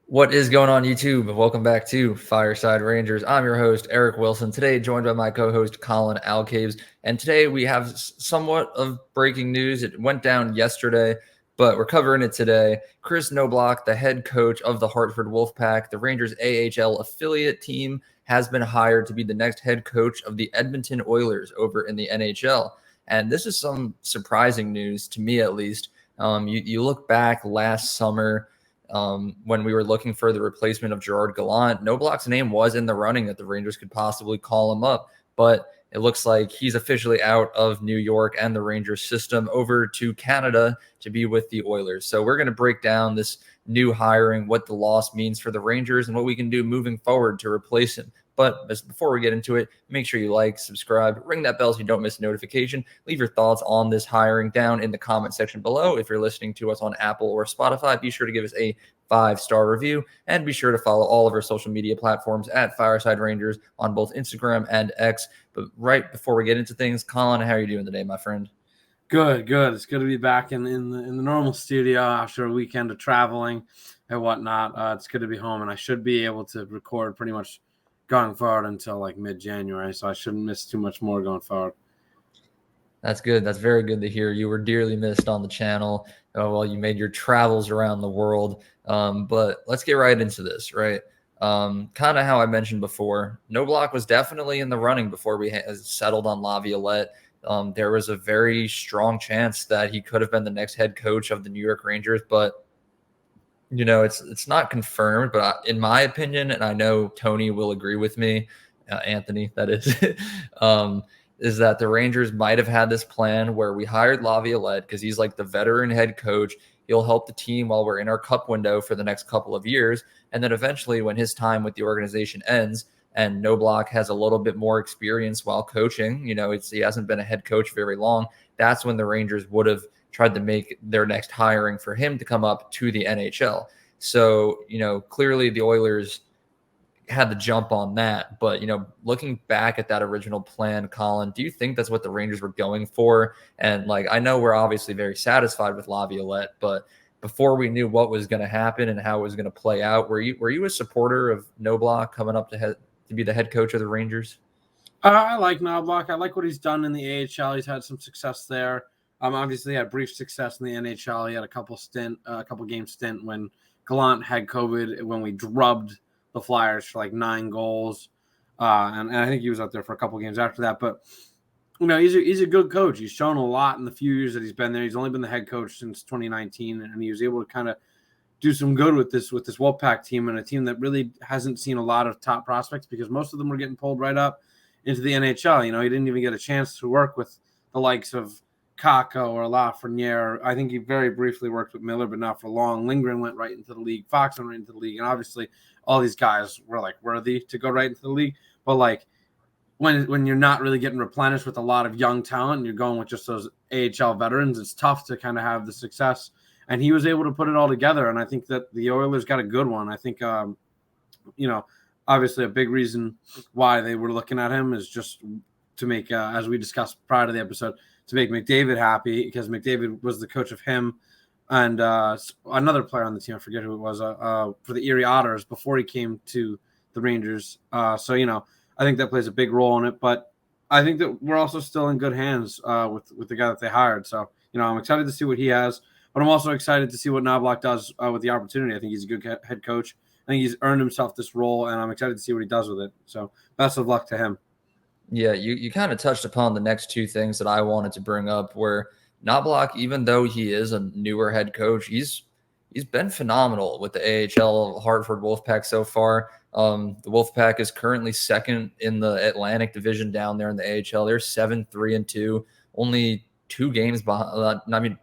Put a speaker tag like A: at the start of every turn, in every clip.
A: What is going on, YouTube? Welcome back to Fireside Rangers. I'm your host, Eric Wilson. Today, joined by my co-host, Collin Alcaves. And today we have somewhat of breaking news. It went down yesterday, but we're covering it today. Kris Knoblauch, the head coach of the Hartford Wolfpack, the Rangers AHL affiliate team, has been hired to be the next head coach of the Edmonton Oilers over in the NHL. And this is some surprising news, to me at least. You look back last summer, when we were looking for the replacement of Gerard Gallant, Knoblauch's name was in the running that the Rangers could possibly call him up, but it looks like he's officially out of New York and the Rangers system over to Canada to be with the Oilers. So we're going to break down this new hiring, what the loss means for the Rangers, and what we can do moving forward to replace him. But before we get into it, make sure you like, subscribe, ring that bell so you don't miss a notification. Leave your thoughts on this hiring down in the comment section below. If you're listening to us on Apple or Spotify, be sure to give us a 5-star review, and be sure to follow all of our social media platforms at Fireside Rangers on both Instagram and X. But right before we get into things, Collin, how are you doing today, my friend?
B: Good. It's good to be back in the normal studio after a weekend of traveling and whatnot. It's good to be home, and I should be able to record pretty much going forward until like mid-January, so I shouldn't miss too much more going forward.
A: That's good. That's very good to hear. You were dearly missed on the channel while you made your travels around the world. But let's get right into this, right? Kind of how I mentioned before, Knoblauch was definitely in the running before we settled on Laviolette. There was a very strong chance that he could have been the next head coach of the New York Rangers, but it's not confirmed. But in my opinion, and I know Tony will agree with me, Anthony, that is, is that the Rangers might have had this plan where we hired Laviolette because he's like the veteran head coach. He'll help the team while we're in our cup window for the next couple of years. And then eventually, when his time with the organization ends and Knoblauch has a little bit more experience while coaching, he hasn't been a head coach very long. That's when the Rangers would have tried to make their next hiring for him to come up to the NHL. So, clearly the Oilers had the jump on that. But, looking back at that original plan, Collin, do you think that's what the Rangers were going for? And I know we're obviously very satisfied with Laviolette, but before we knew what was going to happen and how it was going to play out, were you a supporter of Knoblauch coming up to be the head coach of the Rangers?
B: I like Knoblauch. I like what he's done in the AHL. He's had some success there. Obviously, he had brief success in the NHL. He had a couple game stint when Gallant had COVID, when we drubbed the Flyers for like 9 goals. And I think he was out there for a couple games after that. But, he's a good coach. He's shown a lot in the few years that he's been there. He's only been the head coach since 2019, and he was able to kind of do some good with this Wolfpack team, and a team that really hasn't seen a lot of top prospects because most of them were getting pulled right up into the NHL. He didn't even get a chance to work with the likes of Kakko or Lafreniere. I think he very briefly worked with Miller, but not for long. Lindgren went right into the league. Fox went right into the league. And obviously all these guys were worthy to go right into the league. But when you're not really getting replenished with a lot of young talent and you're going with just those AHL veterans, it's tough to kind of have the success. And he was able to put it all together. And I think that the Oilers got a good one. I think, obviously a big reason why they were looking at him is just to make, as we discussed prior to the episode, to make McDavid happy, because McDavid was the coach of him and another player on the team. I forget who it was, for the Erie Otters before he came to the Rangers. So, I think that plays a big role in it. But I think that we're also still in good hands with the guy that they hired. So, I'm excited to see what he has. But I'm also excited to see what Knoblauch does with the opportunity. I think he's a good head coach. I think he's earned himself this role, and I'm excited to see what he does with it. So best of luck to him.
A: Yeah, you kind of touched upon the next two things that I wanted to bring up, where Knoblauch, even though he is a newer head coach, he's been phenomenal with the AHL Hartford Wolfpack so far. The Wolfpack is currently second in the Atlantic Division down there in the AHL. They're 7-3-2, only 2 games behind.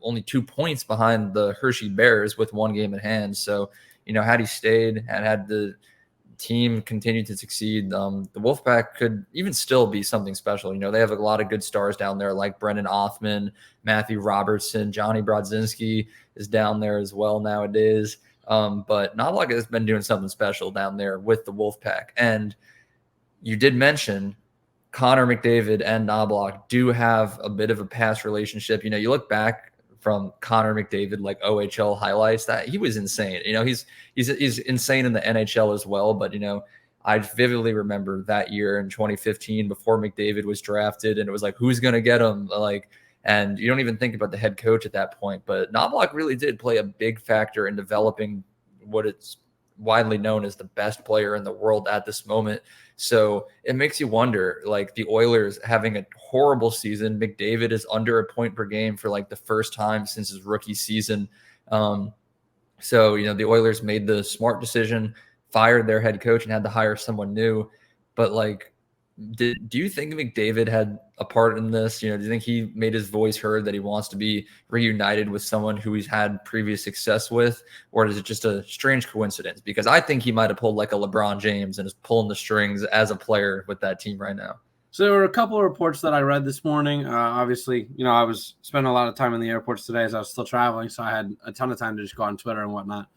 A: Only 2 points behind the Hershey Bears with 1 game in hand. So, had he stayed and had the team continue to succeed, the Wolfpack could even still be something special. They have a lot of good stars down there, like Brendan Othman, Matthew Robertson, Johnny Brodzinski is down there as well nowadays. But Knoblauch has been doing something special down there with the Wolfpack. And you did mention Connor McDavid and Knoblauch do have a bit of a past relationship. You look back from Connor McDavid, like OHL highlights, that he was insane. He's insane in the NHL as well. But, I vividly remember that year in 2015 before McDavid was drafted, and it was like, who's going to get him? And you don't even think about the head coach at that point. But Knoblauch really did play a big factor in developing what it's widely known as the best player in the world at this moment. So it makes you wonder, like the Oilers having a horrible season. McDavid is under a point per game for like the first time since his rookie season. So, the Oilers made the smart decision, fired their head coach and had to hire someone new. But do you think McDavid had a part in this? Do you think he made his voice heard that he wants to be reunited with someone who he's had previous success with? Or is it just a strange coincidence? Because I think he might have pulled like a LeBron James and is pulling the strings as a player with that team right now.
B: So there were a couple of reports that I read this morning. Obviously, I was spending a lot of time in the airports today as I was still traveling, so I had a ton of time to just go on Twitter and whatnot.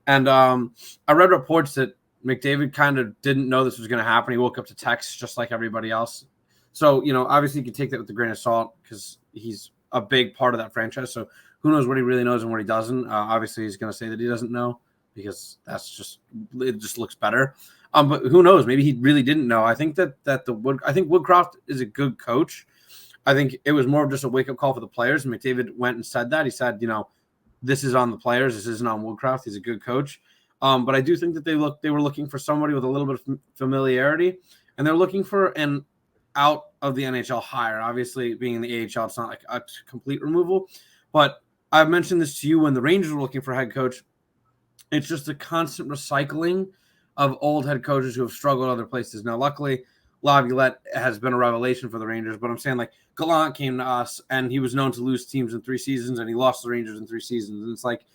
B: And I read reports that McDavid kind of didn't know this was going to happen. He woke up to text just like everybody else. So, obviously you can take that with a grain of salt because he's a big part of that franchise. So who knows what he really knows and what he doesn't. Obviously he's going to say that he doesn't know because it just looks better. But who knows? Maybe he really didn't know. I think I think Woodcroft is a good coach. I think it was more of just a wake-up call for the players. And McDavid went and said that. He said, this is on the players. This isn't on Woodcroft. He's a good coach. But I do think that they were looking for somebody with a little bit of familiarity, and they're looking for an out of the NHL hire. Obviously, being in the AHL, it's not like a complete removal. But I've mentioned this to you when the Rangers were looking for a head coach. It's just a constant recycling of old head coaches who have struggled other places. Now, luckily, Laviolette has been a revelation for the Rangers, but I'm saying like Collin came to us, and he was known to lose teams in 3 seasons, and he lost the Rangers in 3 seasons. And it's like,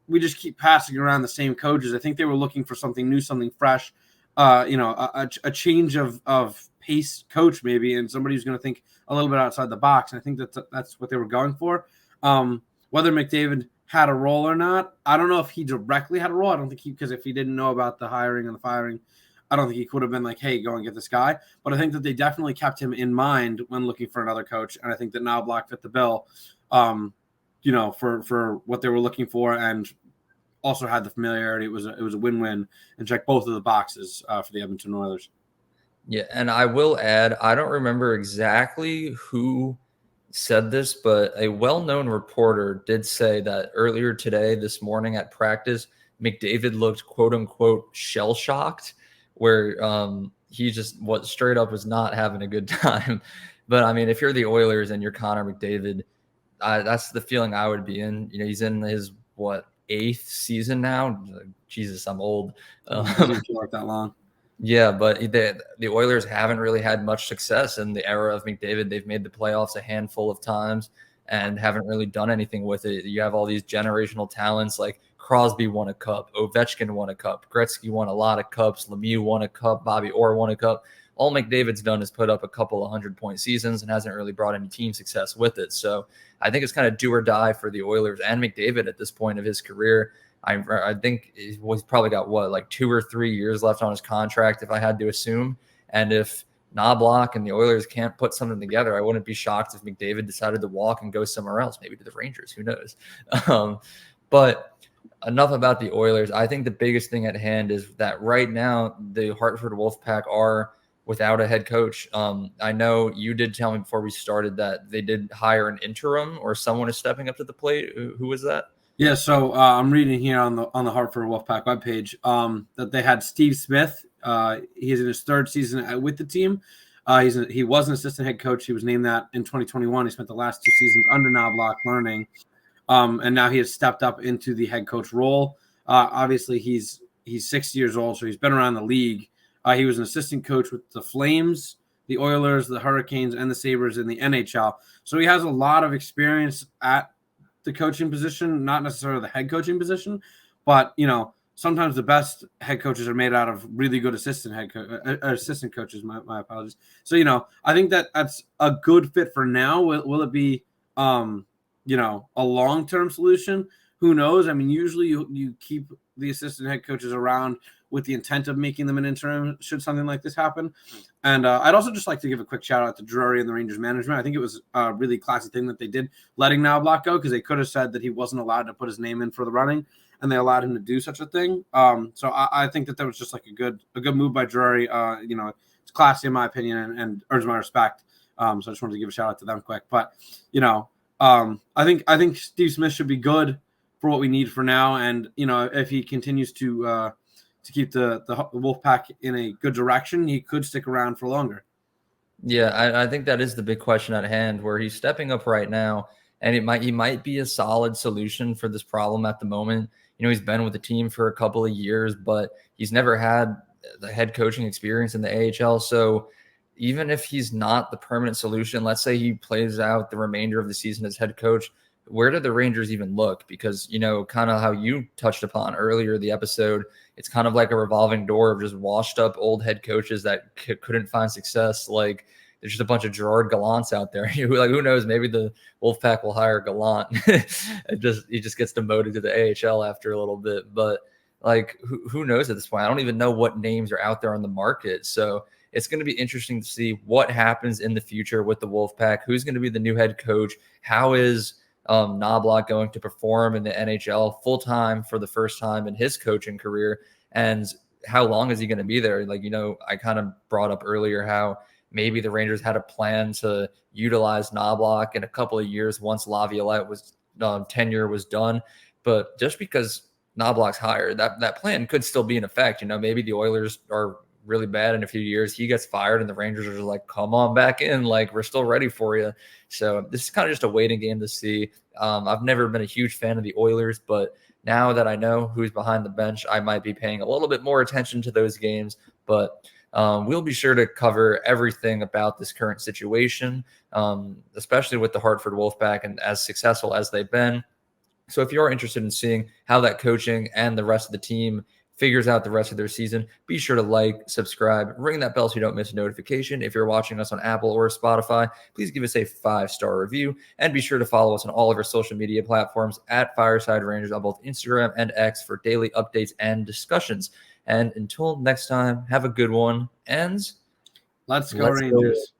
B: we just keep passing around the same coaches. I think they were looking for something new, something fresh, a change of pace coach maybe, and somebody who's going to think a little bit outside the box. And I think that's what they were going for. Whether McDavid had a role or not, I don't know if he directly had a role. I don't think because if he didn't know about the hiring and the firing, I don't think he could have been like, hey, go and get this guy. But I think that they definitely kept him in mind when looking for another coach. And I think that Knoblauch fit the bill, for what they were looking for, and also had the familiarity. It was a win-win and checked both of the boxes for the Edmonton Oilers.
A: Yeah, and I will add, I don't remember exactly who said this, but a well-known reporter did say that earlier today, this morning at practice, McDavid looked quote-unquote shell-shocked, where he just straight up was not having a good time. But, I mean, if you're the Oilers and you're Connor McDavid, that's the feeling I would be in. He's in his, 8th season now. Jesus, I'm old.
B: Doesn't feel like that long.
A: Yeah, but the Oilers haven't really had much success in the era of McDavid. They've made the playoffs a handful of times and haven't really done anything with it. You have all these generational talents, like Crosby won a cup, Ovechkin won a cup, Gretzky won a lot of cups, Lemieux won a cup, Bobby Orr won a cup. All McDavid's done is put up a couple of 100-point seasons and hasn't really brought any team success with it. So I think it's kind of do or die for the Oilers and McDavid at this point of his career. I think he's probably got 2 or 3 years left on his contract, if I had to assume. And if Knoblauch and the Oilers can't put something together, I wouldn't be shocked if McDavid decided to walk and go somewhere else, maybe to the Rangers. Who knows? But enough about the Oilers. I think the biggest thing at hand is that right now the Hartford Wolfpack are without a head coach. I know you did tell me before we started that they did hire an interim, or someone is stepping up to the plate. Who was that?
B: Yeah, so I'm reading here on the Hartford Wolfpack webpage that they had Steve Smith. He's in his 3rd season with the team. He was an assistant head coach. He was named that in 2021. He spent the last 2 seasons under Knoblauch learning, and now he has stepped up into the head coach role. Obviously, he's 60 years old, so he's been around the league. He was an assistant coach with the Flames, the Oilers, the Hurricanes, and the Sabres in the NHL. So he has a lot of experience at the coaching position, not necessarily the head coaching position, but sometimes the best head coaches are made out of really good assistant coaches. My apologies. So I think that's a good fit for now. Will it be a long-term solution? Who knows? I mean, usually you keep the assistant head coaches around with the intent of making them an interim should something like this happen. And I'd also just like to give a quick shout out to Drury and the Rangers management. I think it was a really classy thing that they did letting Knoblauch go, because they could have said that he wasn't allowed to put his name in for the running, and they allowed him to do such a thing. So I think that was just like a good move by Drury. It's classy in my opinion, and earns my respect. So I just wanted to give a shout out to them quick. But I think Steve Smith should be good for what we need for now, and if he continues to keep the Wolfpack in a good direction, he could stick around for longer.
A: Yeah, I think that is the big question at hand, where he's stepping up right now, and he might be a solid solution for this problem at the moment. He's been with the team for a couple of years, but he's never had the head coaching experience in the AHL. So even if he's not the permanent solution, let's say he plays out the remainder of the season as head coach, where do the Rangers even look? Because, kind of how you touched upon earlier in the episode, it's kind of like a revolving door of just washed up old head coaches that couldn't find success. Like, there's just a bunch of Gerard Gallants out there. Who knows? Maybe the Wolfpack will hire Gallant. He just gets demoted to the AHL after a little bit. But who knows at this point? I don't even know what names are out there on the market. So it's going to be interesting to see what happens in the future with the Wolfpack. Who's going to be the new head coach? How is Knoblauch going to perform in the NHL full-time for the first time in his coaching career? And how long is he going to be there? I kind of brought up earlier how maybe the Rangers had a plan to utilize Knoblauch in a couple of years once Laviolette's tenure was done. But just because Knoblauch's hired, that plan could still be in effect. Maybe the Oilers are really bad in a few years, he gets fired, and the Rangers are just like, come on back in, we're still ready for you. So this is kind of just a waiting game to see. I've never been a huge fan of the Oilers, but now that I know who's behind the bench, I might be paying a little bit more attention to those games. But we'll be sure to cover everything about this current situation, especially with the Hartford Wolfpack and as successful as they've been. So if you're interested in seeing how that coaching and the rest of the team figures out the rest of their season, be sure to like, subscribe, ring that bell so you don't miss a notification. If you're watching us on Apple or Spotify, please give us a 5-star review, and be sure to follow us on all of our social media platforms at Fireside Rangers on both Instagram and X for daily updates and discussions. And until next time, have a good one, and
B: let's go Rangers.